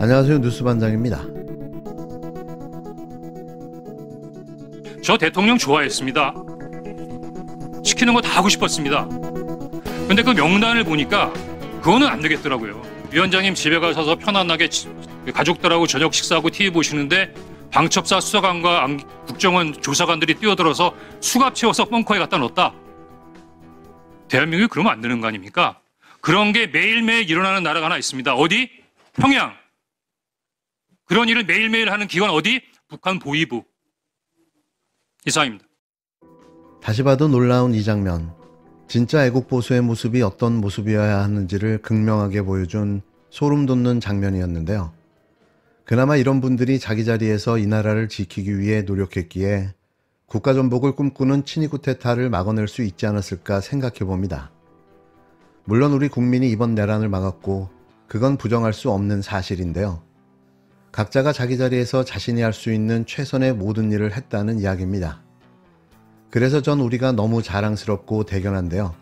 안녕하세요. 뉴스반장입니다. 저 대통령 좋아했습니다. 시키는 거 다 하고 싶었습니다. 근데 그 명단을 보니까 그거는 안 되겠더라고요. 위원장님 집에 가셔서 편안하게 가족들하고 저녁 식사하고 TV 보시는데 방첩사 수사관과 국정원 조사관들이 뛰어들어서 수갑 채워서 벙커에 갖다 넣었다. 대한민국이 그러면 안 되는 거 아닙니까? 그런 게 매일매일 일어나는 나라가 하나 있습니다. 어디? 평양. 그런 일을 매일매일 하는 기관 어디? 북한 보위부. 이상입니다. 다시 봐도 놀라운 이 장면. 진짜 애국보수의 모습이 어떤 모습이어야 하는지를 극명하게 보여준 소름 돋는 장면이었는데요. 그나마 이런 분들이 자기 자리에서 이 나라를 지키기 위해 노력했기에 국가전복을 꿈꾸는 친위 쿠데타를 막아낼 수 있지 않았을까 생각해 봅니다. 물론 우리 국민이 이번 내란을 막았고 그건 부정할 수 없는 사실인데요. 각자가 자기 자리에서 자신이 할 수 있는 최선의 모든 일을 했다는 이야기입니다. 그래서 전 우리가 너무 자랑스럽고 대견한데요.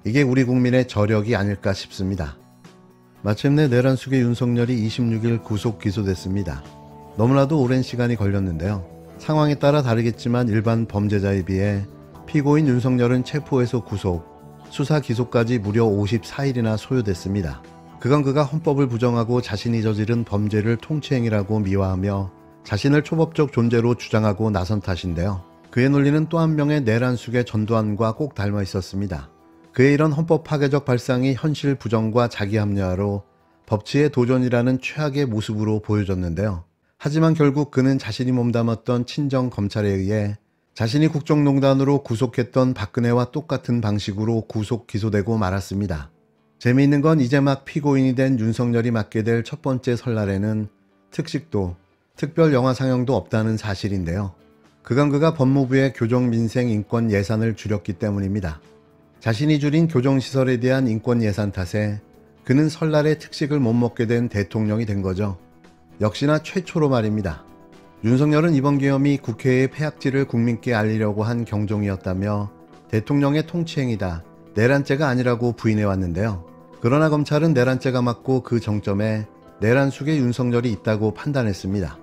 이게 우리 국민의 저력이 아닐까 싶습니다. 마침내 내란 속의 윤석열이 26일 구속 기소됐습니다. 너무나도 오랜 시간이 걸렸는데요. 상황에 따라 다르겠지만 일반 범죄자에 비해 피고인 윤석열은 체포에서 구속, 수사 기소까지 무려 54일이나 소요됐습니다. 그건 그가 헌법을 부정하고 자신이 저지른 범죄를 통치행위라고 미화하며 자신을 초법적 존재로 주장하고 나선 탓인데요. 그의 논리는 또 한 명의 내란 숙의 전두환과 꼭 닮아 있었습니다. 그의 이런 헌법 파괴적 발상이 현실 부정과 자기 합리화로 법치의 도전이라는 최악의 모습으로 보여졌는데요. 하지만 결국 그는 자신이 몸담았던 친정 검찰에 의해 자신이 국정농단으로 구속했던 박근혜와 똑같은 방식으로 구속 기소되고 말았습니다. 재미있는 건 이제 막 피고인이 된 윤석열이 맞게 될 첫 번째 설날에는 특식도, 특별 영화 상영도 없다는 사실인데요. 그건 그가 법무부의 교정민생 인권 예산을 줄였기 때문입니다. 자신이 줄인 교정시설에 대한 인권 예산 탓에 그는 설날에 특식을 못 먹게 된 대통령이 된 거죠. 역시나 최초로 말입니다. 윤석열은 이번 계엄이 국회의 폐악질을 국민께 알리려고 한 경종이었다며 대통령의 통치행위다, 내란죄가 아니라고 부인해왔는데요. 그러나 검찰은 내란죄가 맞고 그 정점에 내란 숙의 윤석열이 있다고 판단했습니다.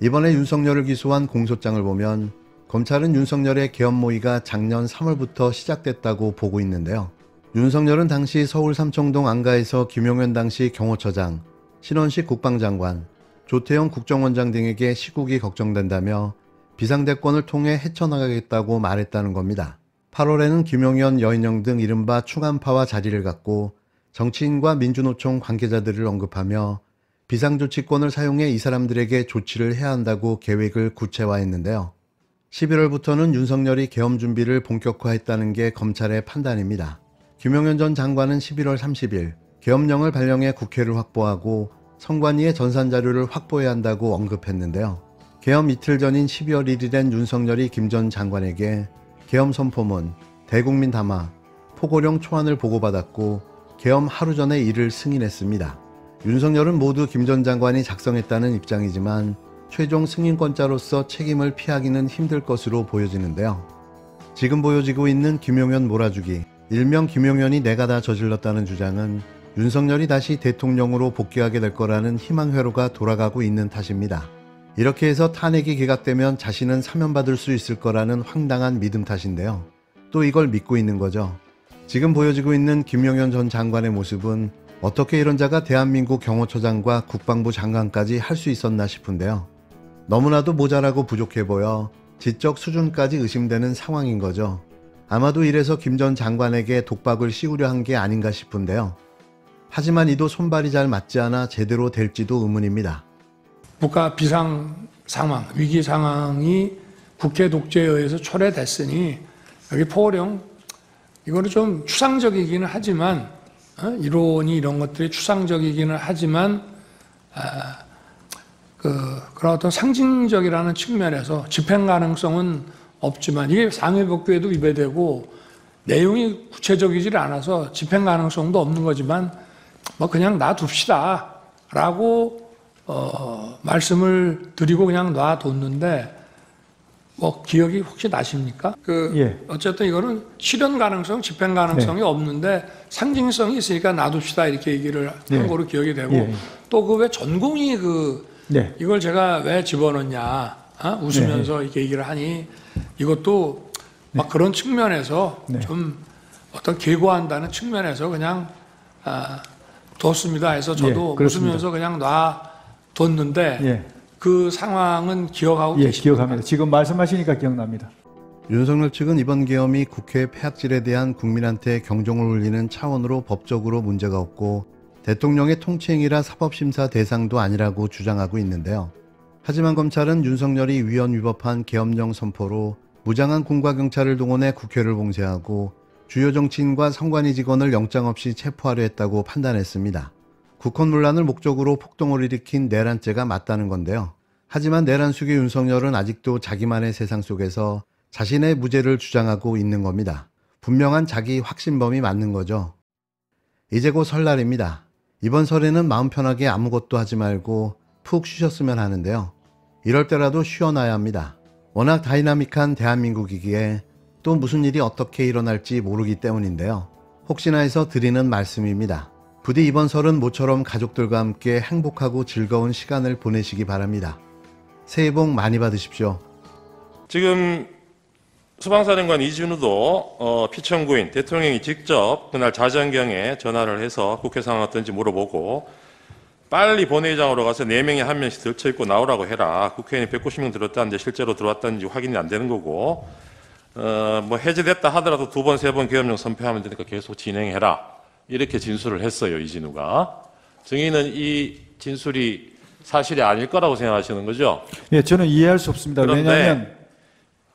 이번에 윤석열을 기소한 공소장을 보면 검찰은 윤석열의 계엄 모의가 작년 3월부터 시작됐다고 보고 있는데요. 윤석열은 당시 서울 삼청동 안가에서 김용현 당시 경호처장, 신원식 국방장관, 조태영 국정원장 등에게 시국이 걱정된다며 비상대권을 통해 헤쳐나가겠다고 말했다는 겁니다. 8월에는 김용현, 여인영 등 이른바 충암파와 자리를 갖고 정치인과 민주노총 관계자들을 언급하며 비상조치권을 사용해 이 사람들에게 조치를 해야 한다고 계획을 구체화했는데요. 11월부터는 윤석열이 계엄 준비를 본격화했다는 게 검찰의 판단입니다. 김용현 전 장관은 11월 30일 계엄령을 발령해 국회를 확보하고 선관위의 전산자료를 확보해야 한다고 언급했는데요. 계엄 이틀 전인 12월 1일엔 윤석열이 김 전 장관에게 계엄 선포문, 대국민 담화, 포고령 초안을 보고받았고 계엄 하루 전에 이를 승인했습니다. 윤석열은 모두 김 전 장관이 작성했다는 입장이지만 최종 승인권자로서 책임을 피하기는 힘들 것으로 보여지는데요. 지금 보여지고 있는 김용현 몰아주기, 일명 김용현이 내가 다 저질렀다는 주장은 윤석열이 다시 대통령으로 복귀하게 될 거라는 희망회로가 돌아가고 있는 탓입니다. 이렇게 해서 탄핵이 기각되면 자신은 사면받을 수 있을 거라는 황당한 믿음 탓인데요. 또 이걸 믿고 있는 거죠. 지금 보여지고 있는 김용현 전 장관의 모습은 어떻게 이런 자가 대한민국 경호처장과 국방부 장관까지 할 수 있었나 싶은데요. 너무나도 모자라고 부족해 보여 지적 수준까지 의심되는 상황인 거죠. 아마도 이래서 김 전 장관에게 독박을 씌우려 한 게 아닌가 싶은데요. 하지만 이도 손발이 잘 맞지 않아 제대로 될지도 의문입니다. 국가 비상 상황, 위기 상황이 국회 독재에 의해서 초래됐으니 여기 포고령, 이거는 좀 추상적이기는 하지만 이론이 이런 것들이 추상적이기는 하지만 그런 어떤 상징적이라는 측면에서 집행 가능성은 없지만 이게 상해법규에도 위배되고 내용이 구체적이질 않아서 집행 가능성도 없는 거지만 뭐 그냥 놔둡시다 라고 말씀을 드리고 그냥 놔뒀는데 뭐 기억이 혹시 나십니까? 예. 어쨌든 이거는 실현 가능성, 집행 가능성이 없는데 상징성이 있으니까 놔둡시다 이렇게 얘기를 한 거로 기억이 되고 예. 또 그 왜 전공이 네. 이걸 제가 왜 집어넣냐 웃으면서 이렇게 얘기를 하니 이것도 막 그런 측면에서 좀 어떤 계고한다는 측면에서 그냥 뒀습니다 해서 저도 그렇습니다. 웃으면서 그냥 놔뒀는데 예. 그 상황은 기억하고 예, 계십니까? 기억합니다. 지금 말씀하시니까 기억납니다. 윤석열 측은 이번 계엄이 국회 폐악질에 대한 국민한테 경종을 울리는 차원으로 법적으로 문제가 없고 대통령의 통치행위라 사법심사 대상도 아니라고 주장하고 있는데요. 하지만 검찰은 윤석열이 위헌 위법한 계엄령 선포로 무장한 군과 경찰을 동원해 국회를 봉쇄하고 주요 정치인과 선관위 직원을 영장 없이 체포하려 했다고 판단했습니다. 국헌 논란을 목적으로 폭동을 일으킨 내란죄가 맞다는 건데요. 하지만 내란 수기 윤석열은 아직도 자기만의 세상 속에서 자신의 무죄를 주장하고 있는 겁니다. 분명한 자기 확신범이 맞는 거죠. 이제 곧 설날입니다. 이번 설에는 마음 편하게 아무것도 하지 말고 푹 쉬셨으면 하는데요. 이럴 때라도 쉬어놔야 합니다. 워낙 다이나믹한 대한민국이기에 또 무슨 일이 어떻게 일어날지 모르기 때문인데요. 혹시나 해서 드리는 말씀입니다. 부디 이번 설은 모처럼 가족들과 함께 행복하고 즐거운 시간을 보내시기 바랍니다. 새해 복 많이 받으십시오. 지금 수방사령관 이진우도 피청구인 대통령이 직접 그날 자정경에 전화를 해서 국회 상황 어떤지 물어보고 빨리 본회의장으로 가서 4명이 한 명씩 들쳐있고 나오라고 해라. 국회의원이 190명 들었다는데 실제로 들어왔다는지 확인이 안 되는 거고 뭐 해제됐다 하더라도 2번, 3번 계엄령 선포하면 되니까 계속 진행해라. 이렇게 진술을 했어요, 이진우가. 증인은 이 진술이 사실이 아닐 거라고 생각하시는 거죠? 예, 저는 이해할 수 없습니다. 그런데 왜냐하면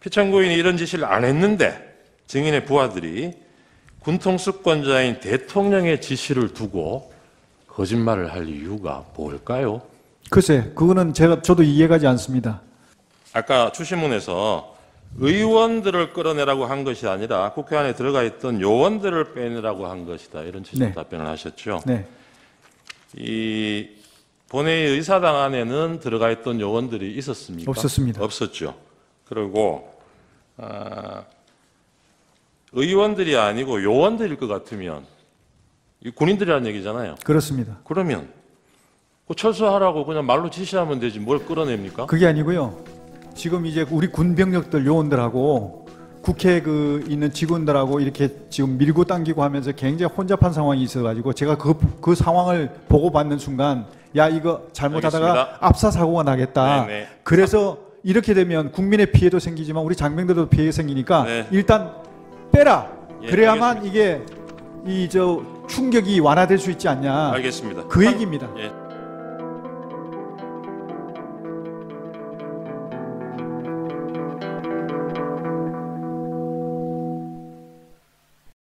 피청구인이 이런 지시를 안 했는데 증인의 부하들이 군통수권자인 대통령의 지시를 두고 거짓말을 할 이유가 뭘까요? 글쎄, 그거는 저도 이해가지 않습니다. 아까 추신문에서 의원들을 끌어내라고 한 것이 아니라 국회 안에 들어가 있던 요원들을 빼내라고 한 것이다. 이런 취지의 답변을 하셨죠. 네. 이 본회의 의사당 안에는 들어가 있던 요원들이 있었습니까? 없었습니다. 없었죠. 그리고 의원들이 아니고 요원들일 것 같으면 이 군인들이라는 얘기잖아요. 그렇습니다. 그러면 그 철수하라고 그냥 말로 지시하면 되지 뭘 끌어냅니까? 그게 아니고요. 지금 이제 우리 군병력들 요원들하고 국회 있는 직원들하고 이렇게 지금 밀고 당기고 하면서 굉장히 혼잡한 상황이 있어가지고 제가 그 상황을 보고 받는 순간 야 이거 잘못하다가 알겠습니다. 압사 사고가 나겠다. 네네. 그래서 이렇게 되면 국민의 피해도 생기지만 우리 장병들도 피해가 생기니까 네. 일단 빼라. 예, 그래야만 알겠습니다. 이게 충격이 완화될 수 있지 않냐. 알겠습니다. 그 얘기입니다. 예.